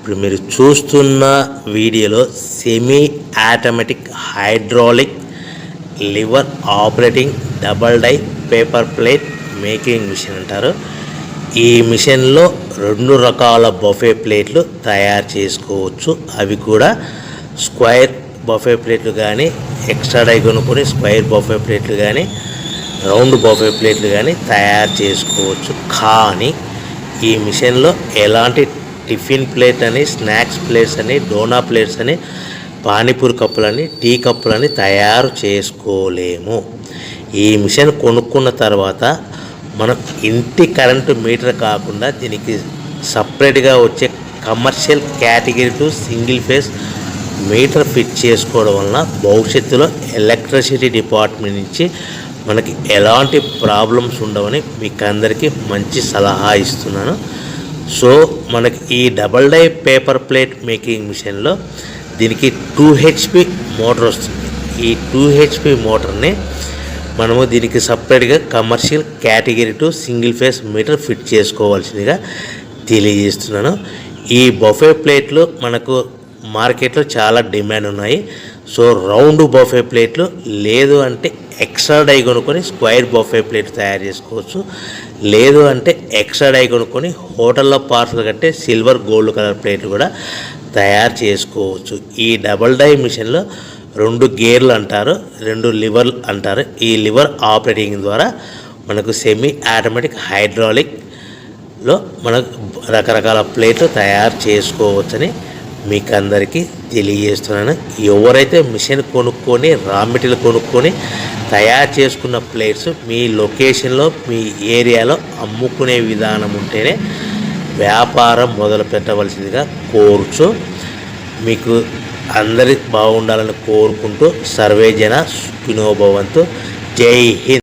ఇప్పుడు మీరు చూస్తున్న వీడియోలో semi automatic hydraulic lever operating double die paper plate making machine అంటారు. ఈ మిషన్లో 2 రకాల బఫే ప్లేట్లు తయారు చేసుకోవచ్చు. అవి కూడా స్క్వేర్ బఫే ప్లేట్లు కానీ, ఎక్స్ట్రా డై కొనుక్కొని స్క్వేర్ బఫే ప్లేట్లు కానీ, రౌండ్ బఫే ప్లేట్లు కానీ తయారు చేసుకోవచ్చు. కానీ ఈ మిషన్లో ఎలాంటి టిఫిన్ ప్లేట్ అని, స్నాక్స్ ప్లేట్స్ అని, డోనా ప్లేట్స్ అని, పానీపూరి కప్పులని, టీ కప్పులని తయారు చేసుకోలేము. ఈ మిషన్ కొనుక్కున్న తర్వాత మనం ఇంటి కరెంటు మీటర్ కాకుండా దీనికి సపరేట్గా వచ్చే commercial category to single phase metre fit చేసుకోవడం వలన భవిష్యత్తులో ఎలక్ట్రిసిటీ డిపార్ట్మెంట్ నుంచి మనకి ఎలాంటి ప్రాబ్లమ్స్ ఉండవని మీకు అందరికీ మంచి సలహా ఇస్తున్నాను. సో మనకి ఈ double die paper plate making మిషన్లో దీనికి 2 HP మోటార్ వస్తుంది. ఈ 2 HP మోటార్ని మనము దీనికి సపరేట్గా commercial category to single phase metre fit చేసుకోవాల్సిందిగా తెలియజేస్తున్నాను. ఈ బఫే ప్లేట్లు మనకు మార్కెట్లో చాలా డిమాండ్ ఉన్నాయి. సో రౌండ్ బఫే ప్లేట్లు లేదు అంటే ఎక్స్ట్రా డై కొనుక్కొని స్క్వేర్ బఫే ప్లేట్ తయారు చేసుకోవచ్చు. లేదు అంటే ఎక్స్ట్రా డై కొనుక్కొని హోటల్లో పార్సల్ కట్టే సిల్వర్ గోల్డ్ కలర్ ప్లేట్లు కూడా తయారు చేసుకోవచ్చు. ఈ డబల్ డై మిషన్లో 2 గేర్లు అంటారు, 2 లివర్లు అంటారు. ఈ లివర్ ఆపరేటింగ్ ద్వారా మనకు సెమీ ఆటోమేటిక్ హైడ్రాలిక్లో మనకు రకరకాల ప్లేట్లు తయారు చేసుకోవచ్చని మీకు అందరికీ తెలియజేస్తున్నాను. ఎవరైతే మిషన్ కొనుక్కొని రా మెటీరియల్ కొనుక్కొని తయారు చేసుకున్న ప్లేట్స్ మీ లొకేషన్లో మీ ఏరియాలో అమ్ముకునే విధానం ఉంటేనే వ్యాపారం మొదలు పెట్టవలసిందిగా కోరుచు. మీకు అందరి బాగుండాలని కోరుకుంటూ సర్వే జన సుఖినో భవంతు. జై హింద్.